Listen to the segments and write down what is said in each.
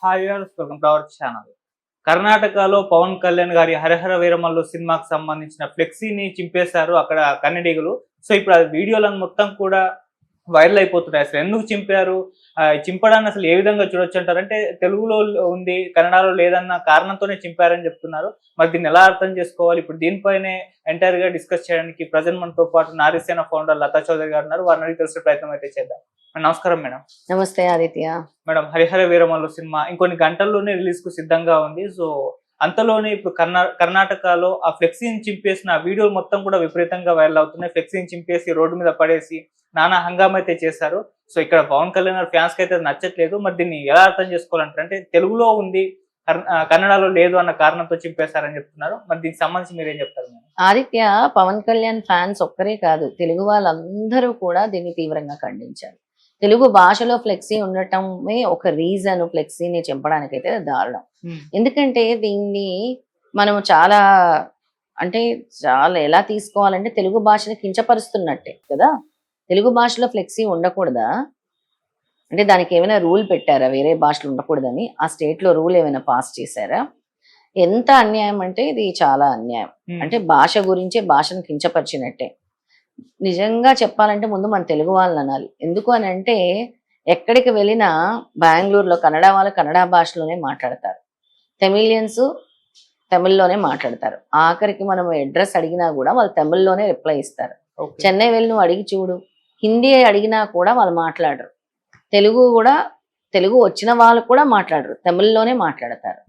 Hi viewers, welcome to our channel. కర్ణాటకలో పవన్ కళ్యాణ్ గారి హరిహర వీరమల్లు సినిమాకి సంబంధించిన ఫ్లెక్సీని చింపేశారు అక్కడ కన్నడిగులు. సో ఇప్పుడు ఆ వీడియోలను మొత్తం కూడా వైరల్ అయిపోతున్నాయి. అసలు ఎందుకు చింపారు, చింపడాన్ని అసలు ఏ విధంగా చూడొచ్చు అంటారు? అంటే తెలుగులో ఉంది, కన్నడలో లేదన్న కారణంతోనే చింపారని చెప్తున్నారు. మరి దీన్ని ఎలా అర్థం చేసుకోవాలి? ఇప్పుడు దీనిపైనే ఎంటైర్ గా డిస్కస్ చేయడానికి ప్రజెంట్ మనతో పాటు నారీసేన ఫౌండర్ లతా చౌదరి గారు ఉన్నారు. వారిని అడిగి తెలిసే ప్రయత్నం అయితే చేద్దాం. నమస్కారం మేడం. నమస్తే ఆదిత్య. మేడం, హరిహర వీరమల్లు సినిమా ఇంకొన్ని గంటల్లోనే రిలీజ్ కు సిద్ధంగా ఉంది. సో అంతలోనే ఇప్పుడు కర్ణాటకలో ఆ ఫ్లెక్సీని చింపేసిన ఆ వీడియోలు మొత్తం కూడా విపరీతంగా వైరల్ అవుతున్నాయి. ఫ్లెక్సీని చింపేసి రోడ్డు మీద పడేసి నానా హంగామా అయితే చేశారు. సో ఇక్కడ పవన్ కళ్యాణ్ గారి ఫ్యాన్స్ కి అయితే నచ్చట్లేదు. మరి దీన్ని ఎలా అర్థం చేసుకోవాలంటారు? అంటే తెలుగులో ఉంది, కన్నడలో లేదు అన్న కారణంతో చింపేశారని చెప్తున్నారు. మరి దీనికి సంబంధించి మీరేం చెప్తారు? ఆదిత్య, పవన్ కళ్యాణ్ ఫ్యాన్స్ ఒక్కరే కాదు, తెలుగు వాళ్ళందరూ కూడా దీన్ని తీవ్రంగా ఖండించారు. తెలుగు భాషలో ఫ్లెక్సీ ఉండటమే ఒక రీజన్ ఫ్లెక్సీని చింపడానికైతే దారుణం. ఎందుకంటే దీన్ని మనం చాలా ఎలా తీసుకోవాలంటే తెలుగు భాషని కించపరుస్తున్నట్టే కదా. తెలుగు భాషలో ఫ్లెక్సీ ఉండకూడదా? అంటే దానికి ఏమైనా రూల్ పెట్టారా వేరే భాషలు ఉండకూడదని? ఆ స్టేట్ లో రూల్ ఏమైనా పాస్ చేశారా? ఎంత అన్యాయం అంటే ఇది చాలా అన్యాయం. అంటే భాష గురించే భాషను కించపరిచినట్టే. నిజంగా చెప్పాలంటే ముందు మన తెలుగు వాళ్ళని అనాలి. ఎందుకు అని అంటే ఎక్కడికి వెళ్ళినా బెంగళూరులో కన్నడ వాళ్ళు కన్నడ భాషలోనే మాట్లాడతారు, తమిళియన్స్ తమిళ్లోనే మాట్లాడతారు. ఆఖరికి మనం అడ్రస్ అడిగినా కూడా వాళ్ళు తమిళ్లోనే రిప్లై ఇస్తారు. చెన్నై వెళ్ళి నువ్వు అడిగి చూడు, హిందీ అడిగినా కూడా వాళ్ళు మాట్లాడరు. తెలుగు వచ్చిన వాళ్ళు కూడా మాట్లాడరు, తమిళ్లోనే మాట్లాడతారు.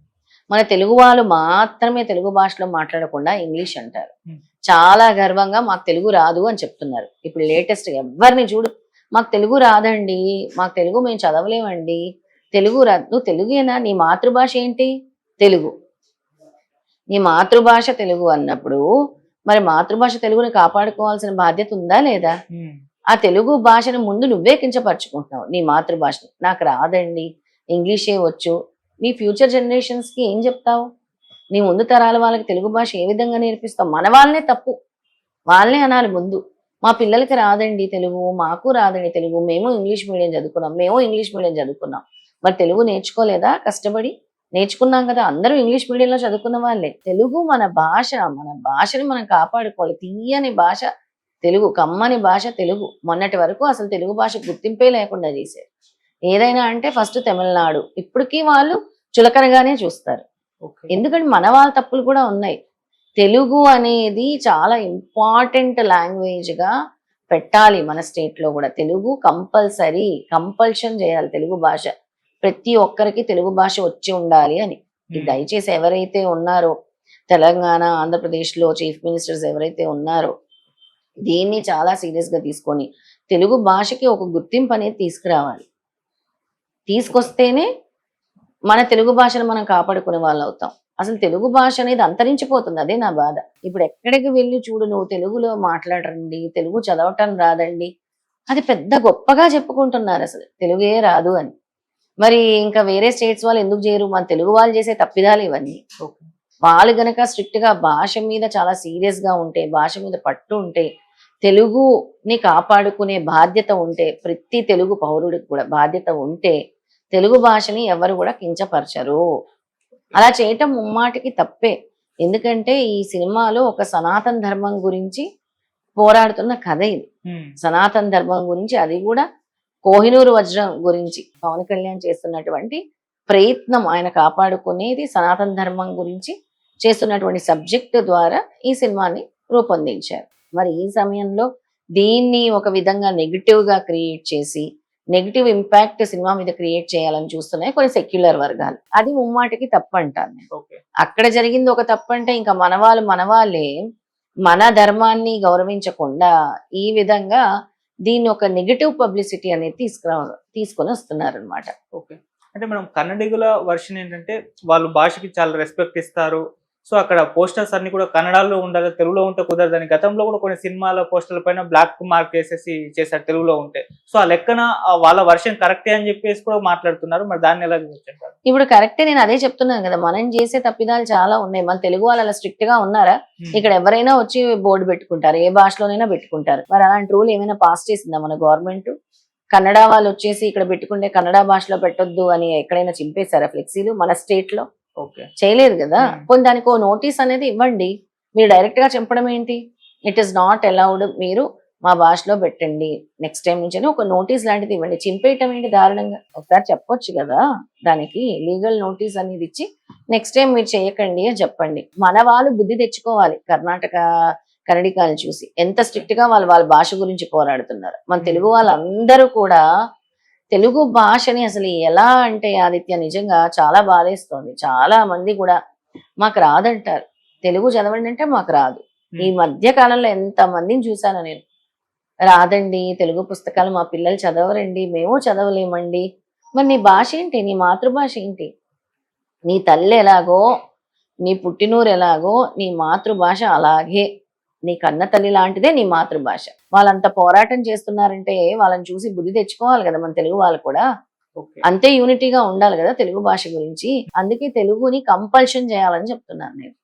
మన తెలుగు వాళ్ళు మాత్రమే తెలుగు భాషలో మాట్లాడకుండా ఇంగ్లీష్ అంటారు. చాలా గర్వంగా మాకు తెలుగు రాదు అని చెప్తున్నారు. ఇప్పుడు లేటెస్ట్ ఎవరిని చూడు, మాకు తెలుగు రాదండి, మాకు తెలుగు మేము చదవలేమండి, తెలుగు రా. నువ్వు తెలుగేనా? నీ మాతృభాష ఏంటి? తెలుగు. నీ మాతృభాష తెలుగు అన్నప్పుడు మరి మాతృభాష తెలుగుని కాపాడుకోవాల్సిన బాధ్యత ఉందా లేదా? ఆ తెలుగు భాషను ముందు నువ్వే కించపరుచుకుంటున్నావు, నీ మాతృభాషని. నాకు రాదండి, ఇంగ్లీషే వచ్చు. నీ ఫ్యూచర్ జనరేషన్స్ కి ఏం చెప్తావు? నీ ముందు తరాల వాళ్ళకి తెలుగు భాష ఏ విధంగా నేర్పిస్తావు? మన వాళ్ళనే తప్పు, వాళ్ళనే అనాలి ముందు. మా పిల్లలకి రాదండి తెలుగు, మాకు రాదండి తెలుగు, మేము ఇంగ్లీష్ మీడియం చదువుకున్నాం. మరి తెలుగు నేర్చుకోలేదా? కష్టపడి నేర్చుకున్నాం కదా, అందరూ ఇంగ్లీష్ మీడియంలో చదువుకున్న వాళ్ళే. తెలుగు మన భాషని మనం కాపాడుకోవాలి. తీయని భాష తెలుగు, కమ్మని భాష తెలుగు. మొన్నటి వరకు అసలు తెలుగు భాష గుర్తింపే లేకుండా చేశారు. ఏదైనా అంటే ఫస్ట్ తమిళనాడు, ఇప్పటికీ వాళ్ళు చులకనగానే చూస్తారు. ఎందుకంటే మన వాళ్ళ తప్పులు కూడా ఉన్నాయి. తెలుగు అనేది చాలా ఇంపార్టెంట్ లాంగ్వేజ్ గా పెట్టాలి మన స్టేట్ లో కూడా. తెలుగు కంపల్షన్ చేయాలి తెలుగు భాష. ప్రతి ఒక్కరికి తెలుగు భాష వచ్చి ఉండాలి అని. దయచేసి ఎవరైతే ఉన్నారో తెలంగాణ, ఆంధ్రప్రదేశ్ లో చీఫ్ మినిస్టర్స్ ఎవరైతే ఉన్నారో దీన్ని చాలా సీరియస్ గా తీసుకొని తెలుగు భాషకి ఒక గుర్తింపు అనేది తీసుకురావాలి. తీసుకొస్తేనే మన తెలుగు భాషను మనం కాపాడుకునే వాళ్ళు అవుతాం. అసలు తెలుగు భాష అనేది అంతరించిపోతుంది, అదే నా బాధ. ఇప్పుడు ఎక్కడికి వెళ్ళి చూడు, నువ్వు తెలుగులో మాట్లాడండి, తెలుగు చదవటం రాదండి, అది పెద్ద గొప్పగా చెప్పుకుంటున్నారు అసలు తెలుగే రాదు అని. మరి ఇంకా వేరే స్టేట్స్ వాళ్ళు ఎందుకు చేయరు? మన తెలుగు వాళ్ళు చేసే తప్పిదాలు ఇవన్నీ. వాళ్ళు గనక స్ట్రిక్ట్ గా భాష మీద చాలా సీరియస్ గా ఉంటే, భాష మీద పట్టు ఉంటే, తెలుగుని కాపాడుకునే బాధ్యత ఉంటే, ప్రతి తెలుగు పౌరుడికి కూడా బాధ్యత ఉంటే తెలుగు భాషని ఎవరు కూడా కించపరచరు. అలా చేయటం ముమ్మాటికి తప్పే. ఎందుకంటే ఈ సినిమాలో ఒక సనాతన ధర్మం గురించి పోరాడుతున్న కథ ఇది. సనాతన ధర్మం గురించి, అది కూడా కోహినూరు వజ్రం గురించి పవన్ కళ్యాణ్ చేస్తున్నటువంటి ప్రయత్నం, ఆయన కాపాడుకునేది సనాతన ధర్మం గురించి చేస్తున్నటువంటి సబ్జెక్ట్ ద్వారా ఈ సినిమాని రూపొందించారు. మరి ఈ సమయంలో దీన్ని ఒక విధంగా నెగిటివ్ గా క్రియేట్ చేసి నెగిటివ్ ఇంపాక్ట్ సినిమా మీద క్రియేట్ చేయాలని చూస్తున్నాయి కొన్ని సెక్యులర్ వర్గాలు. అది ముమ్మాటికి తప్పంటాను నేను. అక్కడ జరిగింది ఒక తప్పంటే ఇంకా మన వాళ్ళే మన ధర్మాన్ని గౌరవించకుండా ఈ విధంగా దీన్ని ఒక నెగిటివ్ పబ్లిసిటీ అనేది తీసుకొని వస్తున్నారు అనమాట. ఓకే, అంటే మనం కన్నడిగుల వర్షన్ ఏంటంటే వాళ్ళు భాషకి చాలా రెస్పెక్ట్ ఇస్తారు. సో అక్కడ పోస్టర్స్ అన్ని కూడా కన్నడలో ఉండాలి, తెలుగులో ఉంటే కుదరదని గతంలో కూడా కొన్ని సినిమాల పోస్టర్ల పైన బ్లాక్ మార్క్ వేసేసి చేశారు తెలుగులో ఉంటే. సో ఆ లెక్కన వాళ్ళ వర్షన్ కరెక్టే అని చెప్పేసి కూడా మాట్లాడుతున్నారు. మరి దాన్ని ఎలా చూపించారు? ఇప్పుడు కరెక్టే, నేను అదే చెప్తున్నాను కదా, మనం చేసే తప్పిదాలు చాలా ఉన్నాయి. మన తెలుగు వాళ్ళు అలా స్ట్రిక్ట్ గా ఉన్నారా? ఇక్కడ ఎవరైనా వచ్చి బోర్డు పెట్టుకుంటారు, ఏ భాషలోనైనా పెట్టుకుంటారు. మరి అలాంటి రూల్ ఏమైనా పాస్ చేసిందా మన గవర్నమెంట్? కన్నడ వాళ్ళు వచ్చేసి ఇక్కడ పెట్టుకుంటే కన్నడ భాషలో పెట్టొద్దు అని ఎక్కడైనా చింపేశారా ఫ్లెక్సీలు మన స్టేట్ లో? ఓకే. చేయలేదు కదా. కొన్ని దానికి ఓ నోటీస్ అనేది ఇవ్వండి. మీరు డైరెక్ట్ గా చెప్పడం ఏంటి? ఇట్ ఈస్ నాట్ అలౌడ్, మీరు మా భాషలో పెట్టండి నెక్స్ట్ టైం నుంచి అని ఒక నోటీస్ లాంటిది ఇవ్వండి. చింపేయటం ఏంటి దారుణంగా? ఒకసారి చెప్పొచ్చు కదా, దానికి లీగల్ నోటీస్ అనేది ఇచ్చి నెక్స్ట్ టైం మీరు చేయకండి అని చెప్పండి. మన వాళ్ళు బుద్ధి తెచ్చుకోవాలి. కర్ణాటక కన్నడికాలను చూసి ఎంత స్ట్రిక్ట్ గా వాళ్ళు వాళ్ళ భాష గురించి పోరాడుతున్నారు. మన తెలుగు వాళ్ళందరూ కూడా తెలుగు భాషని అసలు ఎలా అంటే ఆదిత్య నిజంగా చాలా బాధేస్తోంది. చాలా మంది కూడా మాకు రాదంటారు, తెలుగు చదవండి అంటే మాకు రాదు. ఈ మధ్య కాలంలో ఎంత మందిని చూశాను నేను, రాదండి తెలుగు పుస్తకాలు మా పిల్లలు చదవరండి, మేము చదవలేమండి. మరి నీ భాష ఏంటి? నీ మాతృభాష ఏంటి? నీ తల్లి ఎలాగో, నీ పుట్టినూరు ఎలాగో, నీ మాతృభాష అలాగే. నీ కన్న తల్లి లాంటిదే నీ మాతృభాష. వాళ్ళంత పోరాటం చేస్తున్నారంటే వాళ్ళని చూసి బుద్ధి తెచ్చుకోవాలి కదా మన తెలుగు వాళ్ళు కూడా. అంతే యూనిటీగా ఉండాలి కదా తెలుగు భాష గురించి. అందుకే తెలుగుని కంపల్షన్ చేయాలని చెప్తున్నాను నేను.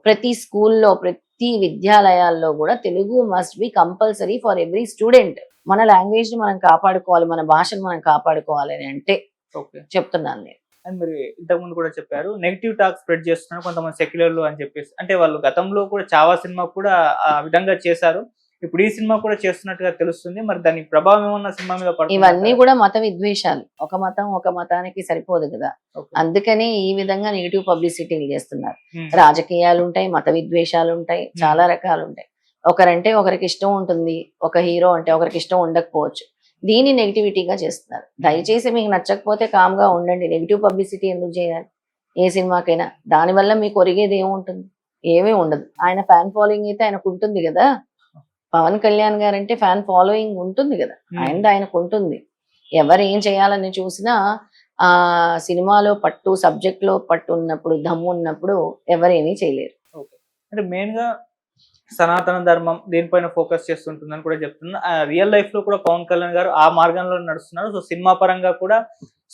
ప్రతి స్కూల్లో, ప్రతి విద్యాలయాల్లో కూడా Telugu must be compulsory for every student. మన లాంగ్వేజ్ ని మనం కాపాడుకోవాలి, మన భాషను మనం కాపాడుకోవాలి అని అంటే చెప్తున్నాను నేను. అండ్ మీరు ఇంతకుముందు కూడా చెప్పారు నెగిటివ్ టాక్ స్ప్రెడ్ చేస్తున్నారు కొంతమంది సెక్యులర్లు అని చెప్పేసి. అంటే వాళ్ళు గతంలో కూడా చావా సినిమా కూడా ఆ విధంగా చేశారు, ఇప్పుడు ఈ సినిమా కూడా చేస్తున్నట్టుగా తెలుస్తుంది. మరి దాని ప్రభావం ఏమన్నా సినిమా మీద పడుతుంది? ఇవన్నీ కూడా మత విద్వేషాలు. ఒక మతం ఒక మతానికి సరిపోదు కదా, అందుకని ఈ విధంగా నెగిటివ్ పబ్లిసిటీలు చేస్తున్నారు. రాజకీయాలు ఉంటాయి, మత విద్వేషాలు ఉంటాయి, చాలా రకాలు ఉంటాయి. ఒకరంటే ఒకరికి ఇష్టం ఉంటుంది, ఒక హీరో అంటే ఒకరికి ఇష్టం ఉండకపోవచ్చు. దీన్ని నెగిటివిటీగా చేస్తున్నారు. దయచేసి మీకు నచ్చకపోతే కామ్గా ఉండండి. నెగిటివ్ పబ్లిసిటీ ఎందుకు చేయాలి ఏ సినిమాకైనా? దానివల్ల మీకు ఒరిగేది ఏముంటుంది? ఏమీ ఉండదు. ఆయన ఫ్యాన్ ఫాలోయింగ్ అయితే ఆయనకు ఉంటుంది కదా. పవన్ కళ్యాణ్ గారు అంటే ఫ్యాన్ ఫాలోయింగ్ ఉంటుంది కదా, ఆయనకు ఉంటుంది. ఎవరు ఏం చేయాలని చూసినా ఆ సినిమాలో పట్టు, సబ్జెక్ట్ లో పట్టు ఉన్నప్పుడు, దమ్ము ఉన్నప్పుడు ఎవరేమీ చేయలేరు. అంటే మెయిన్ గా సనాతన ధర్మం దీనిపైన ఫోకస్ చేస్తుంటుందని కూడా చెప్తున్నా. రియల్ లైఫ్ లో కూడా పవన్ కళ్యాణ్ గారు ఆ మార్గంలో నడుస్తున్నారు. సో సినిమా పరంగా కూడా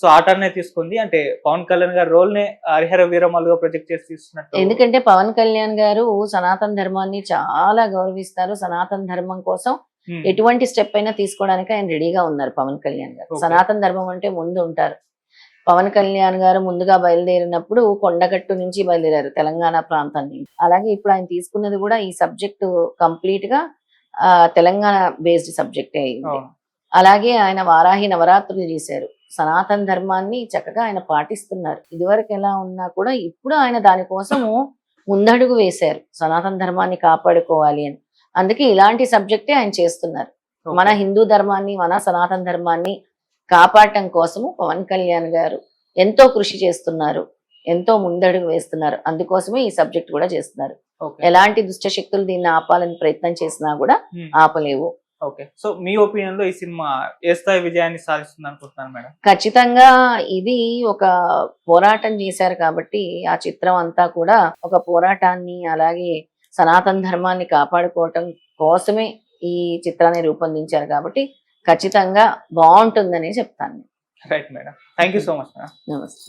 సో ఆటర్నే తీసుకుంది. అంటే పవన్ కళ్యాణ్ గారు రోల్ నే హరిహర వీరమల్లుగా ప్రొజెక్ట్ చేసి తీస్తున్నట్టు. ఎందుకంటే పవన్ కళ్యాణ్ గారు సనాతన ధర్మాన్ని చాలా గౌరవిస్తారు. సనాతన ధర్మం కోసం ఎటువంటి స్టెప్ అయినా తీసుకోవడానికి ఆయన రెడీగా ఉన్నారు పవన్ కళ్యాణ్ గారు. సనాతన ధర్మం అంటే ముందు ఉంటారు. పవన్ కళ్యాణ్ గారు ముందుగా బయలుదేరినప్పుడు కొండగట్టు నుంచి బయలుదేరారు, తెలంగాణ ప్రాంతం నుంచి. అలాగే ఇప్పుడు ఆయన తీసుకున్నది కూడా ఈ సబ్జెక్టు కంప్లీట్ గా తెలంగాణ బేస్డ్ సబ్జెక్టే అయింది. అలాగే ఆయన వారాహి నవరాత్రులు చేశారు. సనాతన ధర్మాన్ని చక్కగా ఆయన పాటిస్తున్నారు. ఇదివరకు ఎలా ఉన్నా కూడా ఇప్పుడు ఆయన దానికోసము ముందడుగు వేశారు, సనాతన ధర్మాన్ని కాపాడుకోవాలి అని. అందుకే ఇలాంటి సబ్జెక్టే ఆయన చేస్తున్నారు. మన హిందూ ధర్మాన్ని, మన సనాతన ధర్మాన్ని కాపాడటం కోసము పవన్ కళ్యాణ్ గారు ఎంతో కృషి చేస్తున్నారు, ఎంతో ముందడుగు వేస్తున్నారు. అందుకోసమే ఈ సబ్జెక్ట్ కూడా చేస్తున్నారు. ఎలాంటి దుష్ట శక్తులు దీన్ని ఆపాలని ప్రయత్నం చేసినా కూడా ఆపలేవు. ఓకే. సో మీ ఒపీనియన్ లో ఈ సినిమా ఏ స్థాయి విజయాన్ని సాధిస్తుంది అనుకుంటున్నాను మేడం? ఖచ్చితంగా ఇది ఒక పోరాటం చేశారు కాబట్టి ఆ చిత్రం అంతా కూడా ఒక పోరాటాన్ని, అలాగే సనాతన ధర్మాన్ని కాపాడుకోవటం కోసమే ఈ చిత్రాన్ని రూపొందించారు కాబట్టి ఖచ్చితంగా బాగుంటుందని చెప్తాను. Right madam, thank you so much madam. నమస్తే.